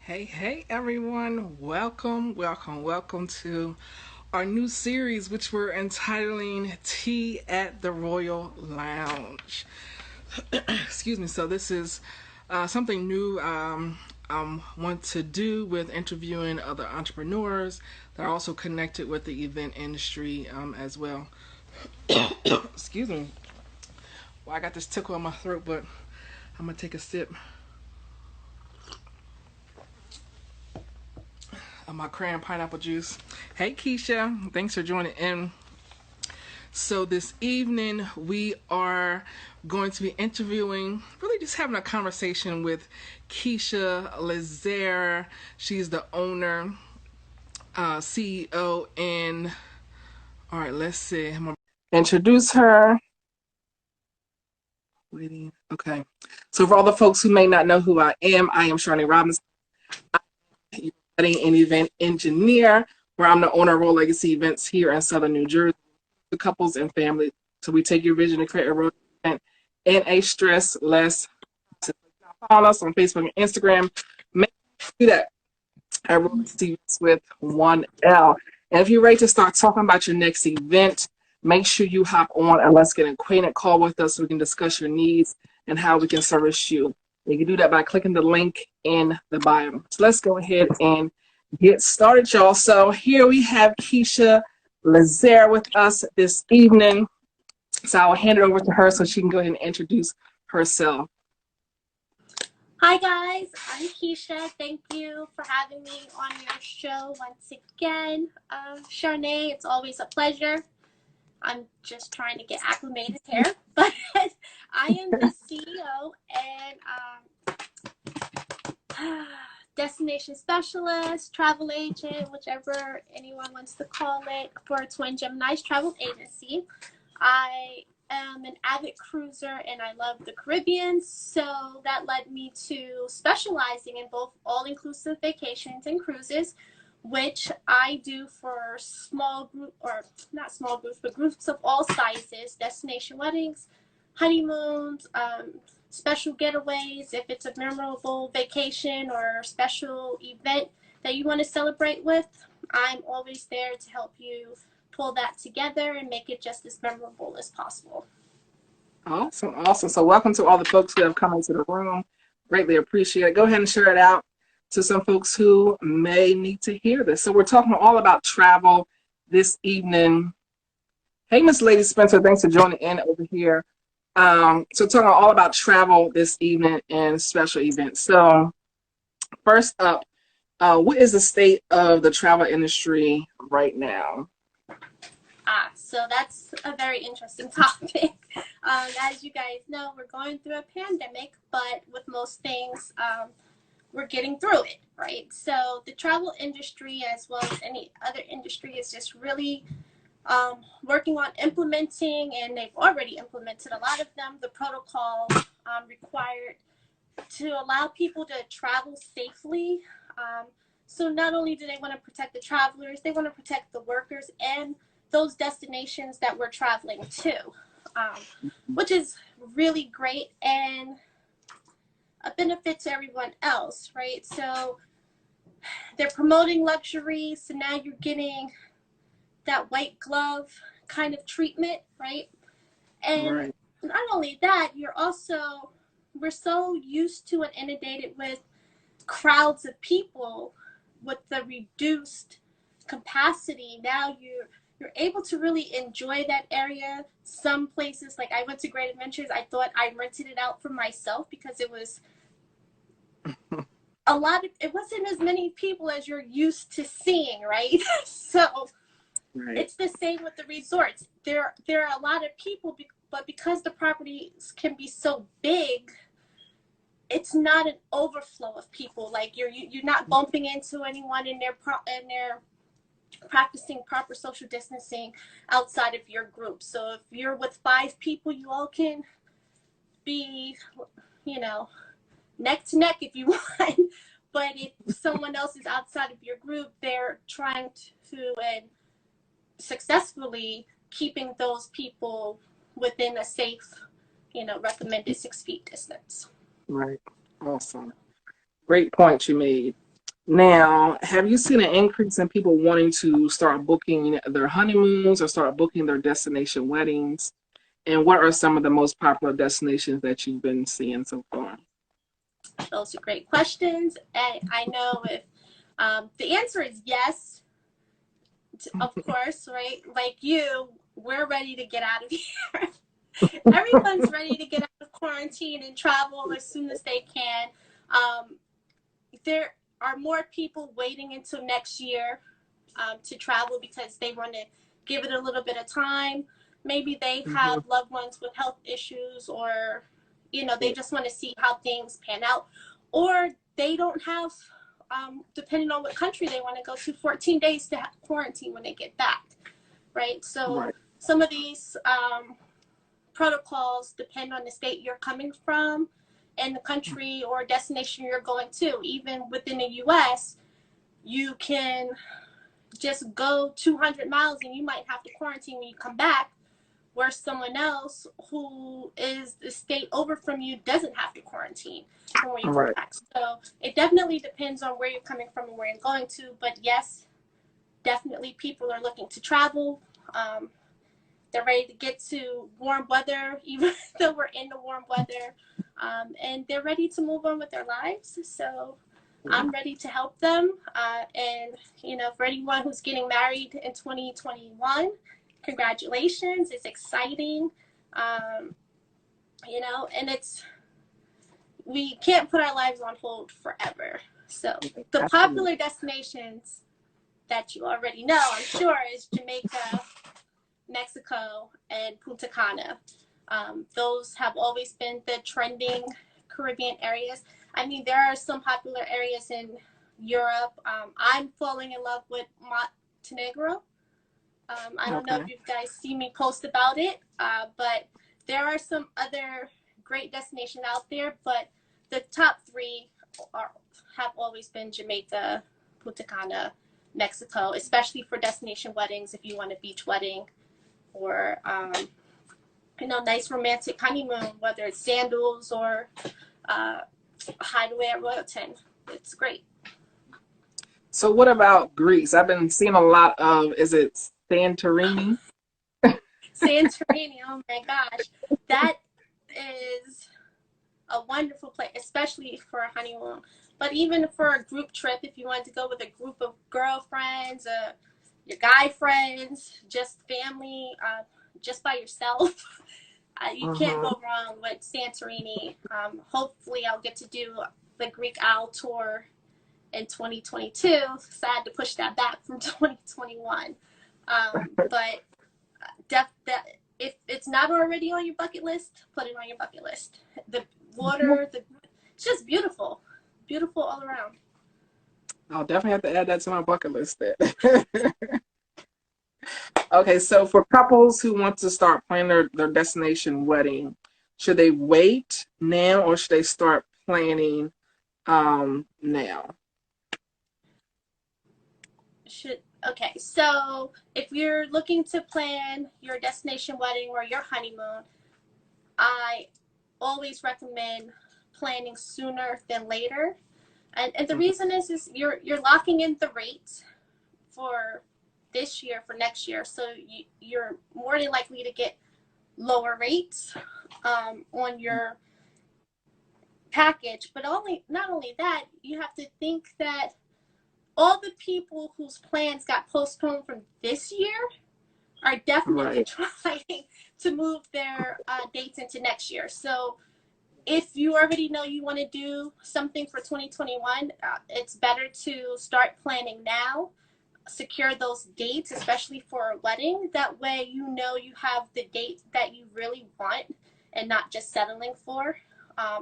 Hey everyone. Welcome to our new series, which we're entitling Tea at the Royal Lounge. Excuse me. So, this is something new I want to do with interviewing other entrepreneurs that are also connected with the event industry as well. Excuse me. Well, I got this tickle in my throat, but I'm going to take a sip of my cran pineapple juice. Hey Keisha, thanks for joining in. So this evening we are going to be interviewing, really just having a conversation with Keisha Lazare. She's the owner, CEO, and all right, let's see. I'm gonna introduce her. Waiting. Okay. So for all the folks who may not know who I am Charlene Robinson, wedding and event engineer, where I'm the owner of Royal Legacy Events here in Southern New Jersey. The couples and families. So we take your vision to create a road event in a stress-less. Follow us on Facebook and Instagram. Make sure you do that at Royal Legacy Events with 1L. And if you're ready to start talking about your next event, make sure you hop on and let's get an acquainted call with us so we can discuss your needs and how we can service you. You can do that by clicking the link in the bio. So let's go ahead and get started, y'all. So here we have Keisha Lazare with us this evening. So I'll hand it over to her so she can go ahead and introduce herself. Hi guys, I'm Keisha. Thank you for having me on your show once again. Charnay, it's always a pleasure. I'm just trying to get acclimated here, but I am the CEO and destination specialist, travel agent, whichever anyone wants to call it, for Twin Gemini's travel agency. I am an avid cruiser and I love the Caribbean, so that led me to specializing in both all-inclusive vacations and cruises, which I do for small group, or not small groups, but groups of all sizes, destination weddings, honeymoons, special getaways, if it's a memorable vacation or special event that you want to celebrate with. I'm always there to help you pull that together and make it just as memorable as possible. Awesome. So welcome to all the folks who have come into the room. Greatly appreciate it. Go ahead and share it out to some folks who may need to hear this. So we're talking all about travel this evening. Hey, Miss Lady Spencer, thanks for joining in over here. So talking all about travel this evening and special events. So first up, what is the state of the travel industry right now? So that's a very interesting topic. As you guys know, we're going through a pandemic, but with most things, we're getting through it, right? So the travel industry, as well as any other industry, is just really working on implementing, and they've already implemented a lot of them, the protocol required to allow people to travel safely. So not only do they want to protect the travelers, they want to protect the workers and those destinations that we're traveling to, which is really great and a benefit to everyone else, right? So they're promoting luxury, so now you're getting that white glove kind of treatment, right? And Right. not only that, we're so used to and inundated with crowds of people with the reduced capacity. Now you're able to really enjoy that area. Some places, like I went to Great Adventures, I thought I rented it out for myself because it was it wasn't as many people as you're used to seeing, right? So Right. it's the same with the resorts. There are a lot of people, but because the properties can be so big, it's not an overflow of people. Like you're not bumping into anyone in their practicing proper social distancing outside of your group. So if you're with 5 people, you all can be, neck to neck if you want. But if someone else is outside of your group, they're trying to and successfully keeping those people within a safe, recommended 6 feet distance. Right. Awesome. Great point you made. Now, have you seen an increase in people wanting to start booking their honeymoons or start booking their destination weddings? And what are some of the most popular destinations that you've been seeing so far? Those are great questions. And I know if the answer is yes, of course, right? Like you, we're ready to get out of here. Everyone's ready to get out of quarantine and travel as soon as they can. Um, there are more people waiting until next year to travel because they want to give it a little bit of time. Maybe they Mhm. have loved ones with health issues, or they just want to see how things pan out, or they don't have, depending on what country they want to go to, 14 days to quarantine when they get back, right? So Right. some of these protocols depend on the state you're coming from and the country or destination you're going to. Even within the US, you can just go 200 miles and you might have to quarantine when you come back, where someone else who is the state over from you doesn't have to quarantine from where you come Right. back. So it definitely depends on where you're coming from and where you're going to. But yes, definitely people are looking to travel. They're ready to get to warm weather, even though we're in the warm weather. And they're ready to move on with their lives. So I'm ready to help them. And, for anyone who's getting married in 2021, congratulations. It's exciting. Um, and we can't put our lives on hold forever. So the Absolutely. popular destinations that you already know, I'm sure, is Jamaica, Mexico, and Punta Cana. Those have always been the trending Caribbean areas. I mean, there are some popular areas in Europe. I'm falling in love with Montenegro. I don't know Okay. if you guys see me post about it, but there are some other great destinations out there. But the top three are, have always been Jamaica, Punta Cana, Mexico, especially for destination weddings if you want a beach wedding or nice romantic honeymoon, whether it's sandals or uh, hideaway at Royalton. It's great. So what about Greece? I've been seeing a lot of, is it Santorini? Santorini, oh my gosh, that is a wonderful place, especially for a honeymoon. But even for a group trip, if you wanted to go with a group of girlfriends, your guy friends, just family, just by yourself, you can't Uh-huh. go wrong with Santorini. Hopefully, I'll get to do the Greek Isle tour in 2022. Sad to push that back from 2021. But if it's not already on your bucket list, put it on your bucket list. The water, it's just beautiful, beautiful all around. I'll definitely have to add that to my bucket list then. Okay, so for couples who want to start planning their destination wedding, should they wait now or should they start planning now? Should Okay, so if you're looking to plan your destination wedding or your honeymoon, I always recommend planning sooner than later. And the Mhm. reason is you're locking in the rate for this year for next year, so you're more than likely to get lower rates on your package. But not only that, you have to think that all the people whose plans got postponed from this year are definitely Right, trying to move their dates into next year. So if you already know you want to do something for 2021, it's better to start planning now, secure those dates, especially for a wedding. That way, you have the date that you really want and not just settling for.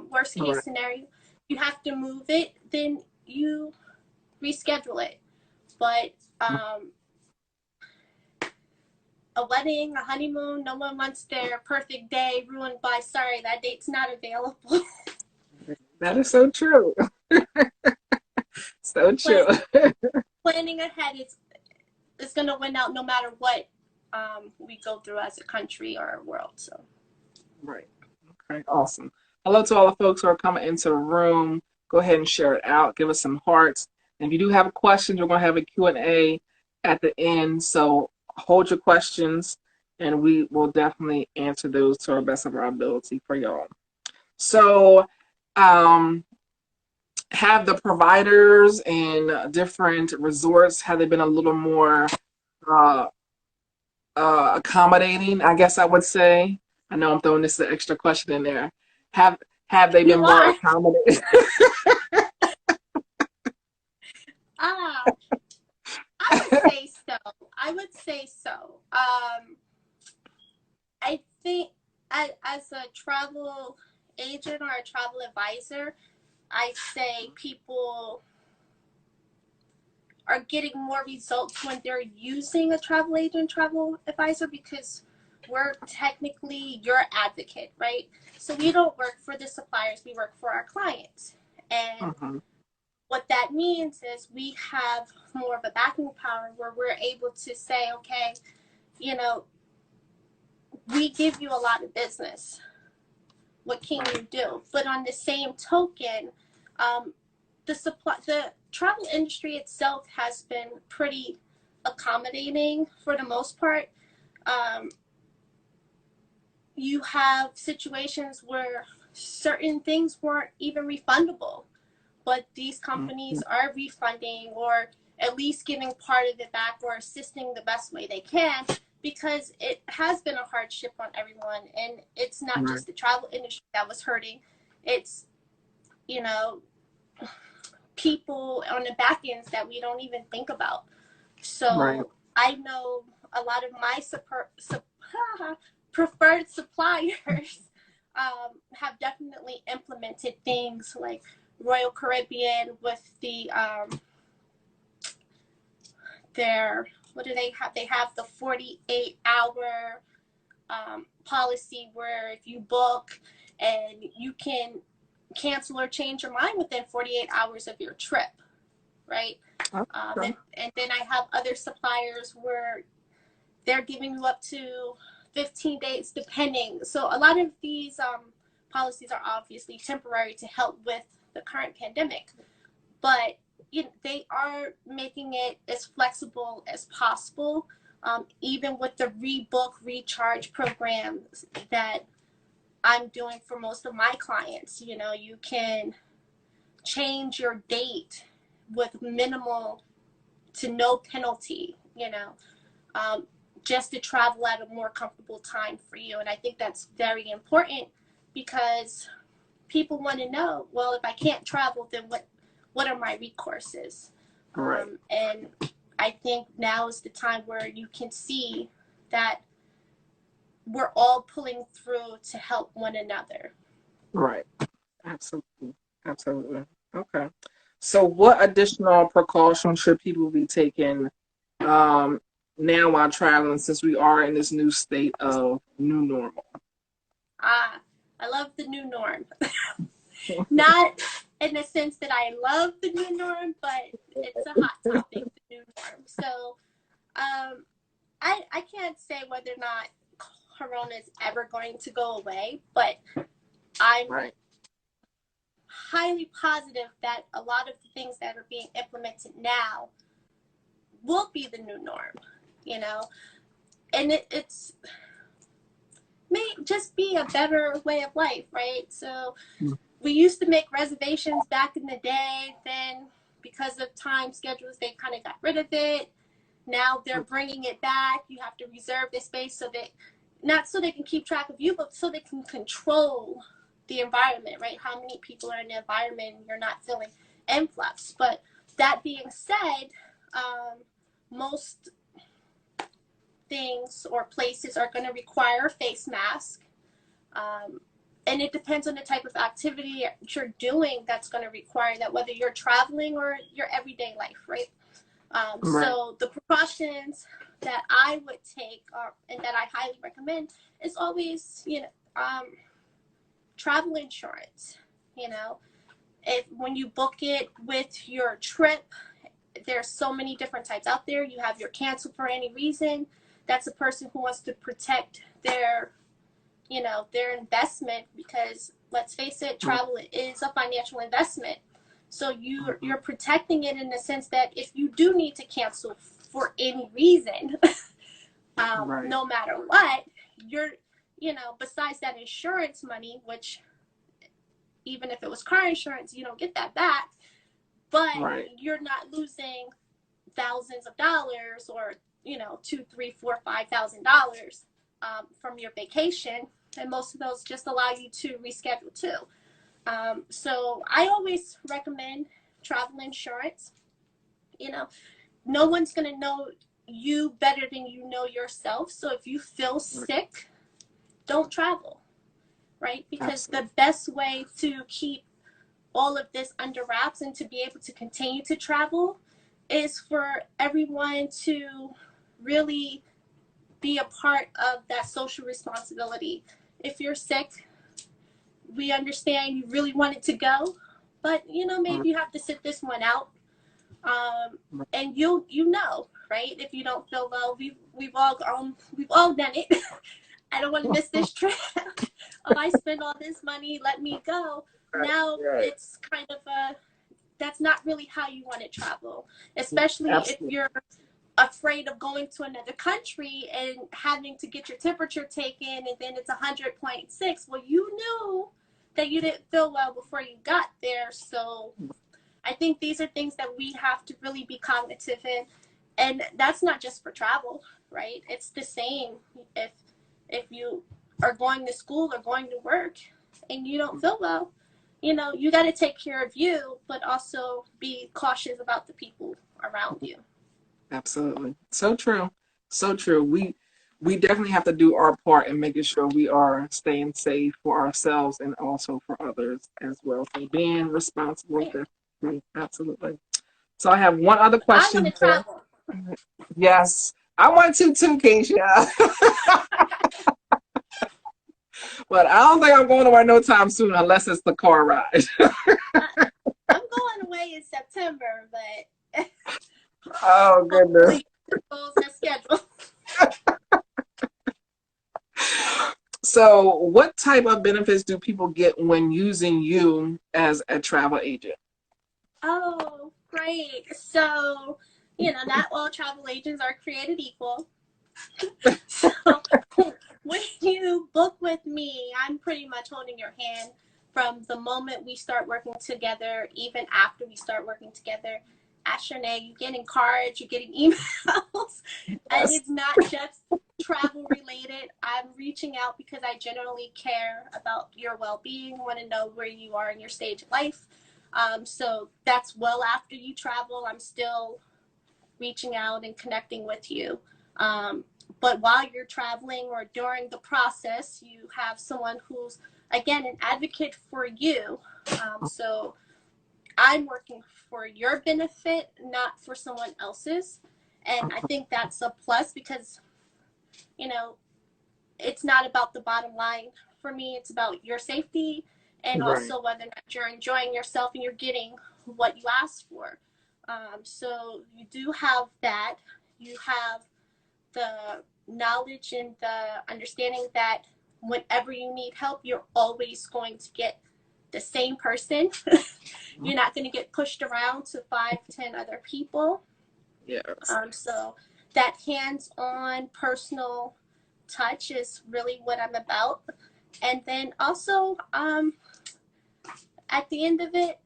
Worst case right. scenario, you have to move it, then you reschedule it. But a wedding, a honeymoon, no one wants their perfect day ruined by, sorry, that date's not available. That is so true. So true. Plan, Planning ahead is going to win out no matter what we go through as a country or a world. So Right. Okay, awesome. Hello to all the folks who are coming into the room. Go ahead and share it out. Give us some hearts. And if you do have questions, we're going to have a Q&A at the end. So hold your questions and we will definitely answer those to our best of our ability for y'all. So, have the providers and different resorts, have they been a little more uh, accommodating, I guess I would say? I know I'm throwing this extra question in there. Have have they You been more are. accommodating? Ah, I would say so. I would say so. I think as a travel agent or a travel advisor, I say people are getting more results when they're using a travel agent, travel advisor, because we're technically your advocate, right? So we don't work for the suppliers, we work for our clients. And Mhm. what that means is we have more of a backing power where we're able to say, okay, you know, we give you a lot of business. What can you do? But on the same token, um, the travel industry itself has been pretty accommodating for the most part. Um, you have situations where certain things weren't even refundable, but these companies Mhm. are refunding or at least giving part of it back or assisting the best way they can, because it has been a hardship on everyone, and it's not Right, just the travel industry that was hurting. It's, you know, people on the back ends that we don't even think about. right, So I know a lot of my preferred suppliers have definitely implemented things like Royal Caribbean with the their, what do they have? They have the 48-hour policy where if you book and you can cancel or change your mind within 48 hours of your trip, right? okay. And then I have other suppliers where they're giving you up to 15 days depending. So a lot of these policies are obviously temporary to help with the current pandemic, but they are making it as flexible as possible. Even with the rebook recharge programs that I'm doing for most of my clients, you can change your date with minimal to no penalty, um, just to travel at a more comfortable time for you. And I think that's very important because people want to know, well, if I can't travel, then what are my recourses? Right, And I think now is the time where you can see that we're all pulling through to help one another. right. Absolutely. Absolutely. Okay. So what additional precautions should people be taking um, now while traveling since we are in this new state of new normal? Ah, I love the new norm. Not in the sense that I love the new norm, but it's a hot topic, the new norm. So I can't say whether or not Corona is ever going to go away, but I'm Right, highly positive that a lot of the things that are being implemented now will be the new norm, you know, and it's may just be a better way of life, right? So we used to make reservations back in the day. Then, because of time schedules, they kind of got rid of it. Now they're bringing it back. You have to reserve the space so that, not so they can keep track of you, but so they can control the environment, right? How many people are in the environment and you're not feeling influx. But that being said, most things or places are going to require a face mask. Um, and it depends on the type of activity you're doing that's going to require that, whether you're traveling or your everyday life, right? right, So the precautions that I would take and that I highly recommend is always, travel insurance. You know, if when you book it with your trip, there's so many different types out there. You have your cancel for any reason. That's a person who wants to protect their investment, because let's face it, travel is a financial investment. So you're protecting it in the sense that if you do need to cancel for any reason, Right. no matter what, you're, besides that insurance money, which even if it was car insurance, you don't get that back, but Right. you're not losing thousands of dollars or, two, three, four, $5,000 from your vacation. And most of those just allow you to reschedule too. So I always recommend travel insurance. No one's going to know you better than you know yourself. So if you feel sick, don't travel, right? Because Absolutely. the best way to keep all of this under wraps and to be able to continue to travel is for everyone to really be a part of that social responsibility. If you're sick, we understand you really wanted to go, but maybe you have to sit this one out. And right? If you don't feel well, we've all done it. I don't want to miss this trip. Oh, I spend all this money, let me go. Now Right. it's kind of that's not really how you want to travel, especially if Absolutely. you're afraid of going to another country and having to get your temperature taken and then it's 100.6. Well, you knew that you didn't feel well before you got there. So I think these are things that we have to really be cognitive in. And that's not just for travel, right? It's the same if you are going to school or going to work and you don't feel well, you got to take care of you, but also be cautious about the people around you. Absolutely. So true. So true. We definitely have to do our part in making sure we are staying safe for ourselves and also for others as well. So being responsible, Right. definitely. Absolutely. So I have one other I want question to here. travel. Yes. I want to too, Keisha. But I don't think I'm going nowhere no time soon unless it's the car ride. I'm going away in September, but Oh goodness. hopefully goals are scheduled. So what type of benefits do people get when using you as a travel agent? Oh, great. So, not all travel agents are created equal. So, when you book with me, I'm pretty much holding your hand from the moment we start working together, even after we start working together. Ask your name, you're getting cards, you're getting emails, and Yes. it's not just travel related. I'm reaching out because I generally care about your well being, want to know where you are in your stage of life. So that's well after you travel. I'm still reaching out and connecting with you. But while you're traveling or during the process, you have someone who's, again, an advocate for you. So I'm working for your benefit, not for someone else's. And I think that's a plus because, you know, it's not about the bottom line for me. It's about your safety and Right. also whether or not you're enjoying yourself and you're getting what you asked for. So you do have that. You have the knowledge and the understanding that whenever you need help, you're always going to get the same person. You're not going to get pushed around to 5, 10 other people. Yes. So that hands-on personal touch is really what I'm about. And then also, at the end of it,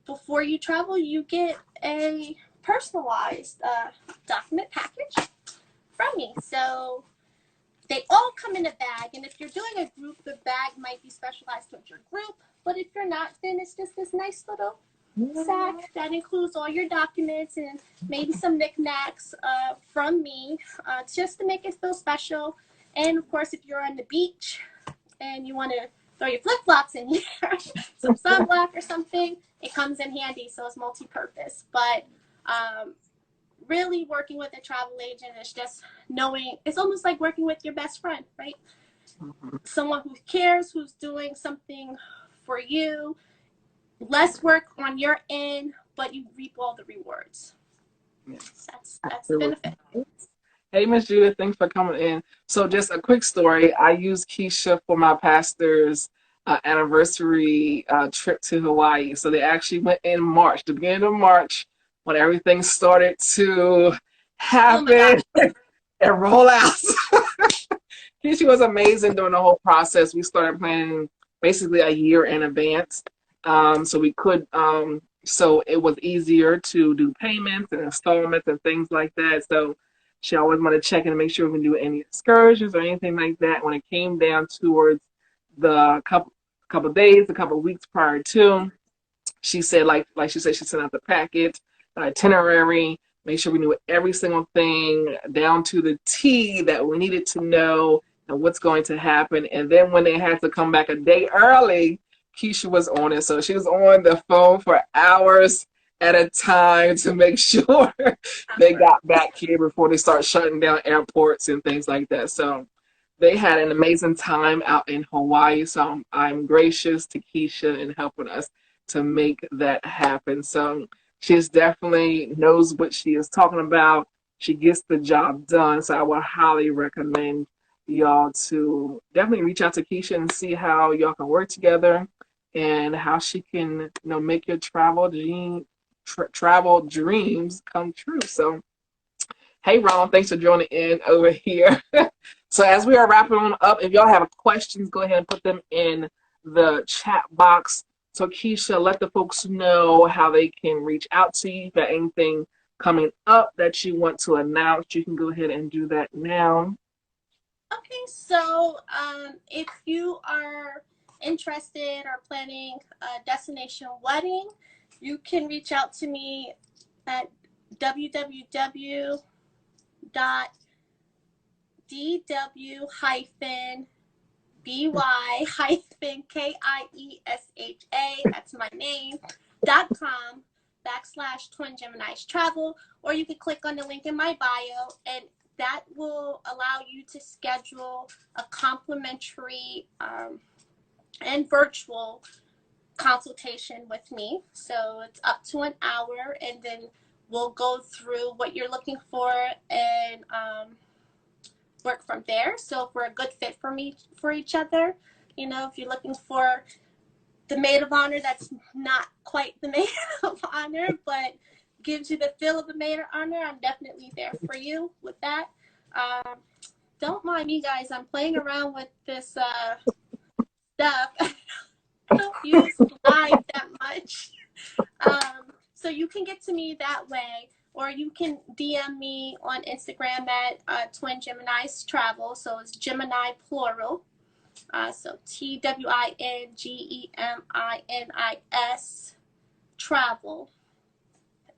before you travel, you get a personalized document package from me. So they all come in a bag. And if you're doing a group, the bag might be specialized towards your group. But if you're not, then it's just this nice little sack that includes all your documents and maybe some knickknacks from me, just to make it feel special. And of course, if you're on the beach and you want to throw your flip flops in here, some sunblock or something, it comes in handy. So it's multi-purpose. But really, working with a travel agent is just knowing. It's almost like working with your best friend, right? Mhm. Someone who cares, who's doing something for you, less work on your end, but you reap all the rewards. Yes. That's the Absolutely. benefit. Hey, Miss Judith, thanks for coming in. So, just a quick story. I use Keisha for my pastor's anniversary trip to Hawaii. So they actually went in March, the beginning of March, when everything started to Oh my God. happen and roll out. She was amazing during the whole process. We started planning basically a year in advance. So we could, so it was easier to do payments and installments and things like that. So she always wanted to check in and make sure we can do any excursions or anything like that. When it came down towards the couple days, a couple weeks prior to, she said, like she said, she sent out the packet, the itinerary, make sure we knew every single thing down to the T that we needed to know and what's going to happen. And then when they had to come back a day early, Keisha was on it. So she was on the phone for hours at a time to make sure they got back here before they start shutting down airports and things like that. So they had an amazing time out in Hawaii. So I'm gracious to Keisha in helping us to make that happen. So she's definitely knows what she is talking about. She gets the job done. So I would highly recommend y'all to definitely reach out to Keisha and see how y'all can work together and how she can, make your travel dreams come true. So hey, Ron, thanks for joining in over here. So as we are wrapping on up, if y'all have questions, go ahead and put them in the chat box. So Keisha, let the folks know how they can reach out to you. If you got anything coming up that you want to announce, you can go ahead and do that now. Okay, so if you are interested or planning a destination wedding, you can reach out to me at www.dw by-kiesha, that's my name, .com/Twin Gemini's Travel, or you can click on the link in my bio, and that will allow you to schedule a complimentary and virtual consultation with me. So it's up to an hour, and then we'll go through what you're looking for and work from there. So if we're a good fit for each other, if you're looking for the maid of honor that's not quite the maid of honor, but gives you the feel of the maid of honor, I'm definitely there for you with that. Don't mind me, guys. I'm playing around with this stuff. I don't use live that much. So you can get to me that way, or you can DM me on Instagram at Twin Gemini's Travel. So it's Gemini plural. So TWINGEMINIS Travel.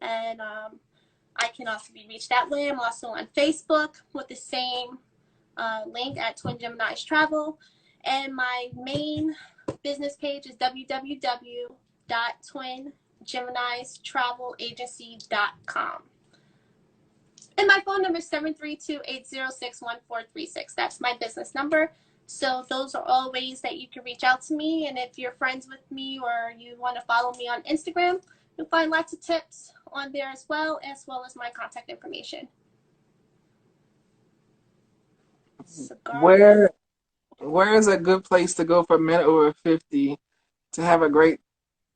And I can also be reached that way. I'm also on Facebook with the same link at Twin Gemini's Travel. And my main business page is www.twingeministravel.agency.com. And my phone number is 732-806-1436. That's my business number. So those are all ways that you can reach out to me. And if you're friends with me or you want to follow me on Instagram, you'll find lots of tips on there as well as my contact information. Where is a good place to go for men over 50 to have a great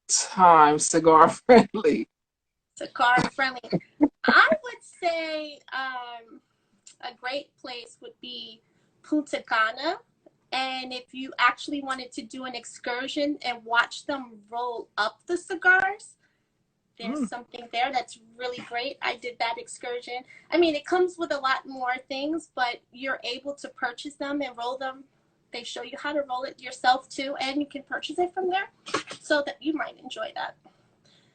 time, cigar friendly? Cigar friendly. I would say a great place would be Punta Cana. And if you actually wanted to do an excursion and watch them roll up the cigars, there's something there that's really great. I did that excursion. I mean, it comes with a lot more things, but you're able to purchase them and roll them. They show you how to roll it yourself too, and you can purchase it from there, so that you might enjoy that.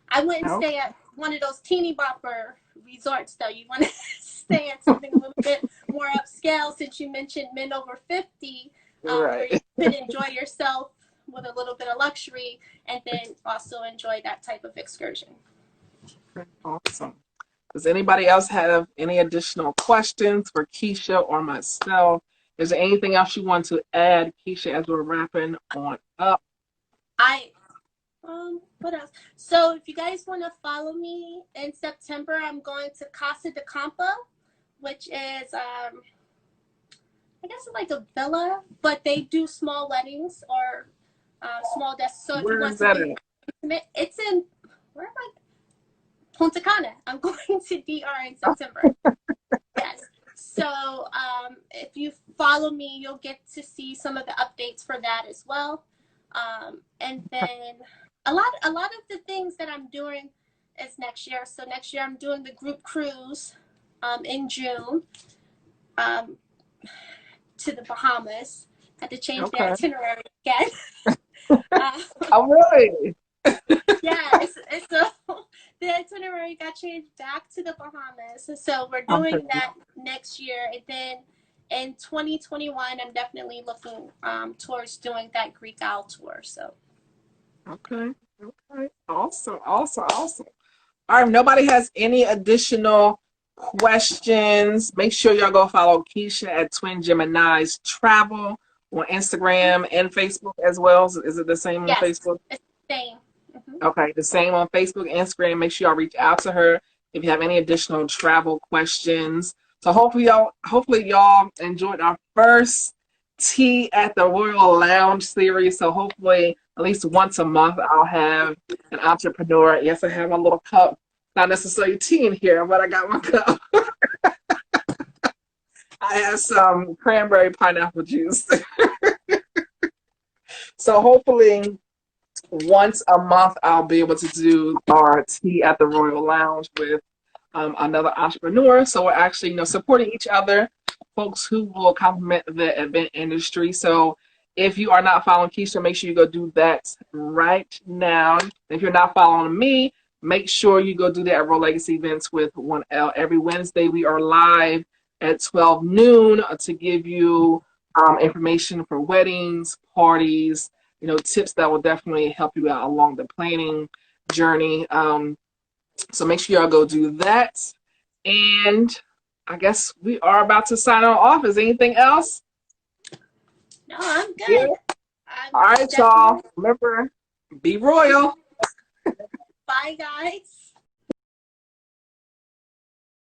I wouldn't stay at one of those teeny bopper resorts, though. You want to stay at something a little bit more upscale, since you mentioned men over 50, where you can enjoy yourself with a little bit of luxury and then also enjoy that type of excursion. Awesome. Does anybody else have any additional questions for Keisha or myself? Is there anything else you want to add, Keisha, as we're wrapping on up? What else? So if you guys want to follow me in September, I'm going to Casa de Campo, which is I guess like a villa, but they do small weddings or small desk. So if you Where want is that something at? intimate, it's in, where am I? Punta Cana. I'm going to DR in September. Yes. So if you follow me, you'll get to see some of the updates for that as well. And then a lot of the things that I'm doing is next year. So next year I'm doing the group cruise in June to the Bahamas. Had to change the Okay. itinerary again. Oh, really? Yeah, so the itinerary got changed back to the Bahamas. So we're Okay. doing that next year. And then in 2021, I'm definitely looking towards doing that Greek Isle tour. So Okay. Okay. Awesome. Awesome. Awesome. All right. If nobody has any additional questions, make sure y'all go follow Keisha at Twin Gemini's Travel on Instagram and Facebook as well. Is it the same on yes, Facebook? it's the same. Hmm. Okay, the same on Facebook and Instagram. Make sure y'all reach out to her if you have any additional travel questions. So hopefully y'all enjoyed our first Tea at the Royal Lounge series. So hopefully at least once a month I'll have an entrepreneur. Yes, I have my little cup. Not necessarily tea in here, but I got my cup. I have some cranberry pineapple juice. So hopefully once a month I'll be able to do our Tea at the Royal Lounge with another entrepreneur. So we're actually, supporting each other, folks who will complement the event industry. So if you are not following Keisha, make sure you go do that right now. If you're not following me, make sure you go do that at Royal Legacy Events with 1L. Every Wednesday we are live at 12 noon to give you information for weddings, parties, tips that will definitely help you out along the planning journey. So make sure y'all go do that. And I guess we are about to sign on off. Is anything else? No, I'm good. Yeah. I'm All right, y'all. Remember, be royal. Bye, guys.